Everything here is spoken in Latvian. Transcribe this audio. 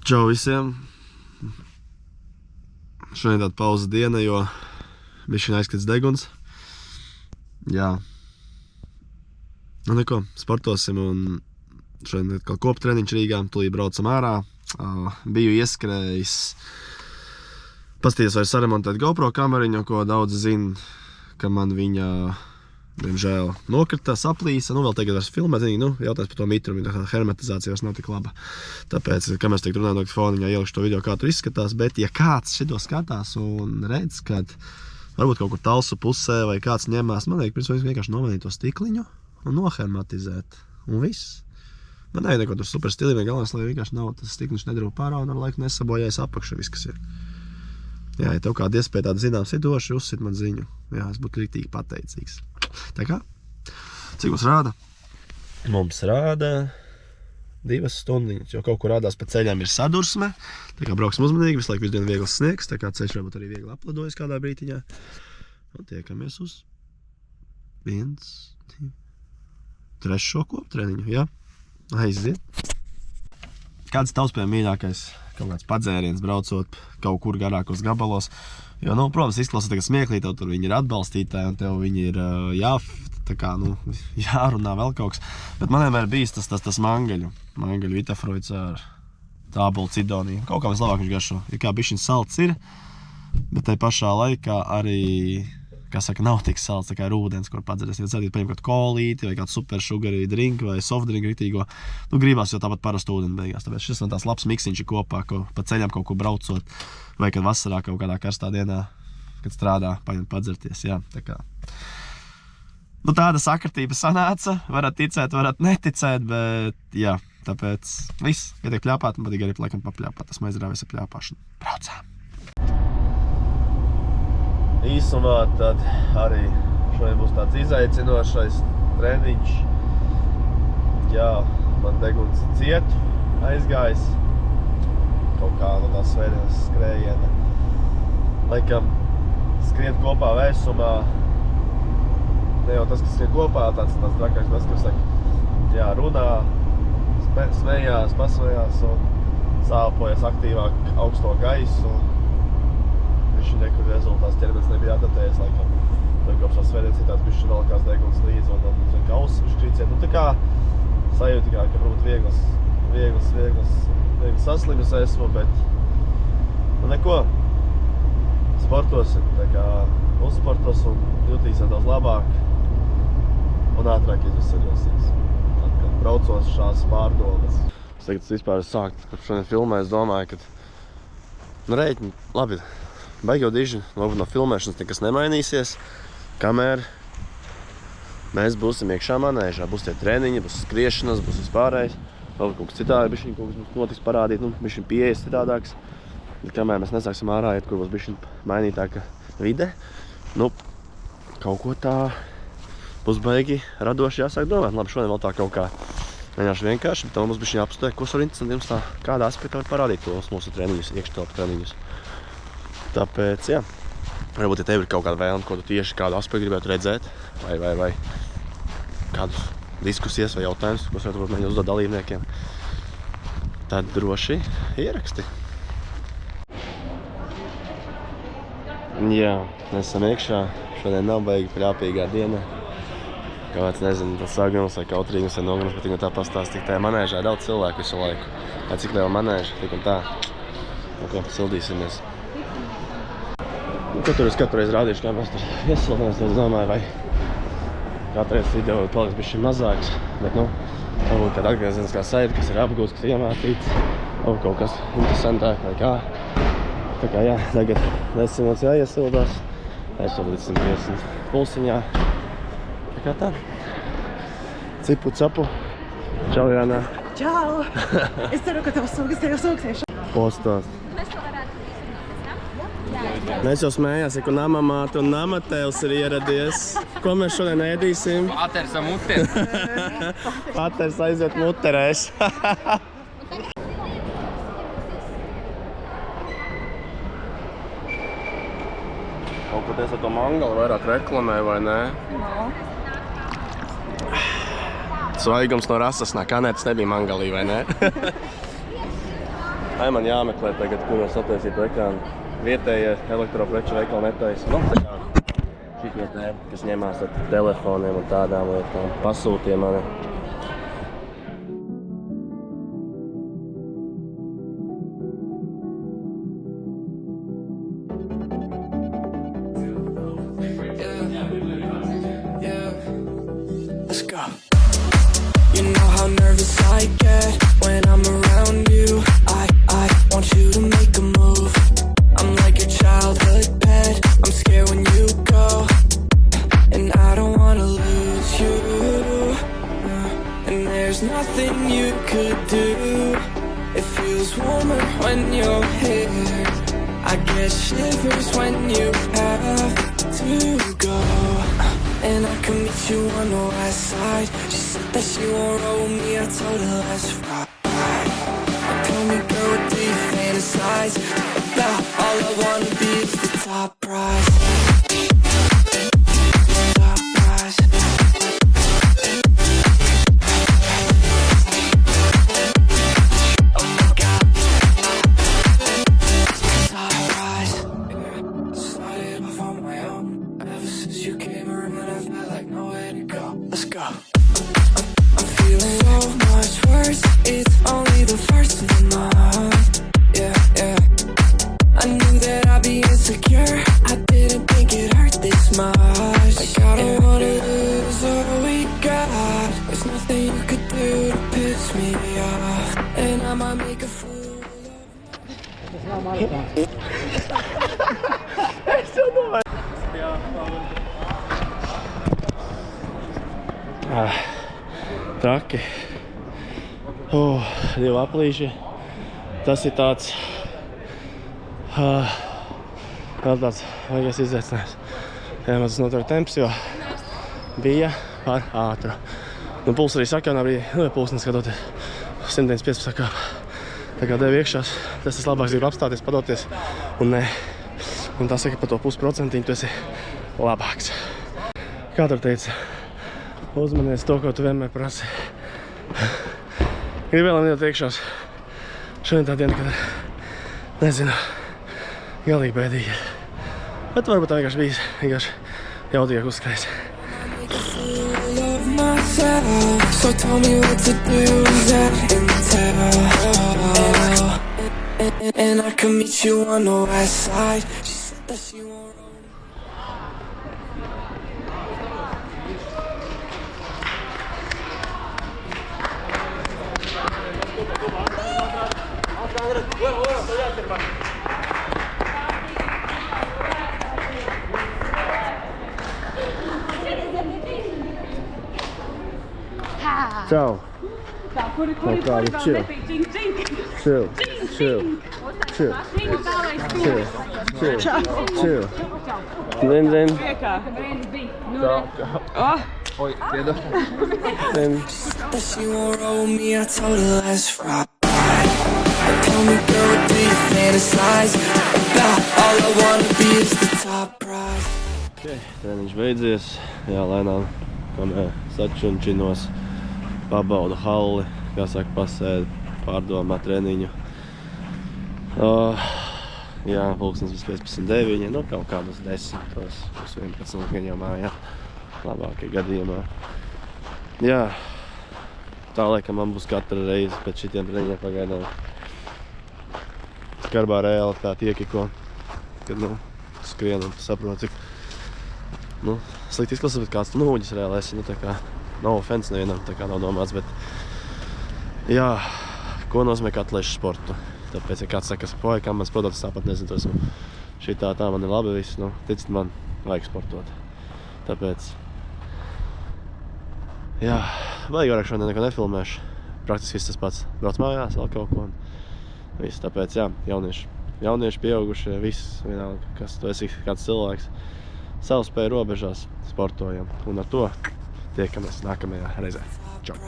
Čau visiem! Šodien tāda pauza diena, jo bišķiņ aizkrits deguns. Jā. Nu neko, sportosim un šodien atkal koptreniņš Rīgā, tūlīt braucam ārā. Biju ieskrējis, paskatījos vai saremontēt GoPro kameriņu, ko daudz zina, ka man viņa, diemžēl, nokrita, saplīsa. Nu, vēl tagad vairs filmēt, jautājums par to mitrumu, tā hermetizācija vairs nav tik laba. Tāpēc, kad mēs tagad runājam, foniņā ielikšu to video, kā tur izskatās, bet ja kāds šito skatās un redz, kad varbūt kaut kur talsu pusē vai kāds ņemās, man pirms vienkārši nomainīt to stikliņu un nohermetizēt. Un viss. Man nevajag neko tur super stilīgi, galvenais, lai vienkārši nav tas stikliņš nedrūp pārā un ar laiku nesabojājas apakša viss, kas ir. Jā, ja tev kāda iespēja tāda zināms ir doši, uzsit man ziņu. Jā, es būtu rīktīgi pateicīgs. Tā kā? Cik mums rāda? Mums rāda 2 stundiņas, jo kaut kur rādās pa ceļām ir sadursme. Tā kā brauksim uzmanīgi, visu laiku visu dienu viegls sniegs, tā kā ceļš varbūt arī viegli apladojas kādā brītiņā. Un tiekamies uz 1, 2, 3 koptreniņu, jā? Aiziet. Kāds tavspējam mīļākais kaut kāds padzēriens braucot kaut kur garākos gabalos? Jo, protams, izklausās tagad smieklī, tev tur viņi ir atbalstītāji un tev viņi ir jārunā vēl kaut kas. Bet man vienmēr bijis tas mangaļu vitafroids ar tābolu cidoniju. Kaut kā vislabāk viņš garšo. Ja kā bišķiņ salts ir, bet tai pašā laikā arī, kā saka, nav tik salts, tā kā ir ūdens, kur padzēries. Ja cēdīt paņem kādu kolīti vai kādu super sugary drink vai soft drink ritīgo, gribās jau tāpat parastu ūdeni beigās. Tāpēc šis man tās labs miksiņš ir kopā, pa ceļam kaut ko braucot, vai kad vasarā kaut kādā karstā dienā, kad strādā, paņemt padzerties, jā, tā kā. Tāda sakritība sanāca, varat ticēt, varat neticēt, bet jā, tāpēc viss, ja tiek pļāpāt, man patīk arī laikam papļāpāt, tas aizrāvies ar pļāpāšanu. Braucām! Īsumā tad arī šodien būs tāds izaicinošais treniņš. Jā, man deguns ciet, aizgājis kaut kā no tās svētdienas skrējiena. Laikam skriet kopā vēsumā, ne jau tas, kas skriet kopā, tāds trakāks, tas, kas saka, jā, runā, smējās, pasmējās un sāpojas aktīvāk augsto gaisu. Viņš nekur rezultāts ķermenis nebija adaptējies, laikam. Tad kopš tās svētdienas ir tāds bišķi valkās deguns līdzi un kausis viņš krīciet. Tā kā sajūti, ka varbūt viegls saslimis esmu, bet neko. Sportosim, tā kā uzsportos un jutīsim daudz labāk un ātrāk izveseļosies. Tad, kad braucos šās pārdomas. Es tagad vispār sākt, kad šodien filmē, es domāju, ka rēķini, labi, baigi jau diži, no filmēšanas nekas nemainīsies, kamēr mēs būsim iekšā manēžā. Būs tie treniņi, būs skriešanas, būs vispārējais, vēl kaut kas citādi, bišķiņ kaut kas būs notiks parādīt, bišķiņ pieejas citādāks. Bet kamēr mēs nesāksim ārā iet, kur būs bišķiņ mainītāka vide, kaut ko tā būs baigi radoši jāsāk domāt. Labi, šodien vēl tā kaut kā mēģināšu vienkārši, bet tā mums bišķiņ apstē, ko var interesantiem tā kādā aspektā var parādīt tos mūsu treniņus, iekštelpu treniņus. Tāpēc, jā, varbūt, ja tev ir kaut kāda vēlme, ko tu tieši kādu aspektu gribētu redzēt, vai kādus diskusijas vai jautājumus, ko varētu mēģināt uzdot dalībniekiem, tad droši ieraksti. Jā, mēs esam iekšā, šodien nav baigi pļāpīgā diena. Kāds, nezinu, tas sagrums vai kautrīgums vai nogrums, bet tā pastāst, tik tajā manēžā daudz cilvēku visu laiku. Cik liela manēža, tik un tā. Ko, sildīsimies. Tur es katru reizi rādīšu, kā mēs tur iesildamies, es domāju, vai katru reizi video paliks bišķi mazāks, bet, varbūt kāda atgriezeniskā saita, kas ir apgūts, kas ir iemātīts, varbūt kaut kas interesantāk vai kā. Tā kā, jā, tagad 10 minūtes jāiesildās, aizsildīt 150 pulsiņā. Tā kā tā. Cipu, capu. Čau, Jānā. Čau! Es ceru, ka tev sūksies. Postās. Mēs jau smējās, ka namamāte un namatēvs ir ieradies. Ko mēs šodien ēdīsim? Paters ar muteri. Paters aiziet muterēs. Kaut ko ties ar to mangalu vairāk reklamē, vai ne? No. Svaigums no rasas, nekā nē, tas nebija mangalī, vai ne? Ai man jāmeklē tagad, kur mēs attaisītu ekrānu. Vietējie elektropreču veikali netaisa. Nu, tā kā šitie te, kas ņemās ar telefoniem un tādām lietām. Pasūtīja mani. Let's go. You know how nervous I get when I'm around you. I want you to make a move. I'm like your childhood pet. I'm scared when you go, and I don't wanna lose you. And there's nothing you could do. It feels warmer when you're here. I get shivers when you have to go. And I can meet you on the west side. She said that she won't roll me, I told her let's ride. Tell me girl, what do you fantasize about? All I wanna be is the top prize. Top prize. Oh my God. Top prize. Started off on my own. Ever since you came around, I felt like nowhere to go. Let's go. I'm feeling so much worse. It's only the first of the month. Yeah, yeah. I knew that I'd be insecure. I didn't think it hurt this much. Like I don't wanna lose all we got. There's nothing you could do to piss me off. And I might make a fool Traki. Divi aplīši. Tas ir tāds vēl tāds vajagais izaicinājums. Jāmācās noturēt temps, jo bija par ātru. Nu, puls arī sakānā brīdī, pulsnes skatoties 115 kāp. Tā kā devu iekšās, tas labāks grib apstāties, padoties un nē. Un tas saka, par to pusprocentiņu tu esi labāks. Kā tur teica, uzmanies to, ko tu vienmēr prasi. Gribu vēl nedot iekšās. Šodien tā diena, kad nezinu, galīgi bēdīgi. Bet varbūt tā vienkārši jaudīgāk uzskrējis. So tell me what to do, that and tell. And I can meet you on the west side. She said that she won't roll me. Čau. Kādi chill. Chill. Zin. Oi, piedo. That she won't roll me, I told her let's ride. Tell me girl, what do you fantasize about? All I wanna be is the top prize. Treniņš beidzies. Jā, lēnām, kamēr sačunčinos, pabaudu halli, kā saka, pasēdu, pārdomā treniņu. Jā, pulkstens bez 15:09, nu kaut kādas 10, tos 11 gan jau mājā, labākie gadījumā. Jā, tā laikam man būs katra reize pēc šitiem treniņiem pagaidām. Skarbā realitāte iekiko, kad, skrien un saprot, cik, slikti izklausās, bet kāds tu nūģis reāli esi, tā kā nav offense nevienam, tā kā nav domāts, bet jā, ko nozīmē kā atlaišu sportu. Tāpēc, ja kāds saka, ka kā mans produkts tāpat nezinu, esmu šitā tā man ir labi viss, ticit man, vajag sportot. Tāpēc, jā, vajag vairāk šodien neko nefilmēšu. Praktiski viss tas pats. Brauc mājās, vēl kaut ko un viss. Tāpēc, jā, jaunieši pieaugušie, viss vienalga, kas tu esi kāds cilvēks. Savu spēju robežās sportojam. Un ar to tiekamies nākamajā reizē. Čau!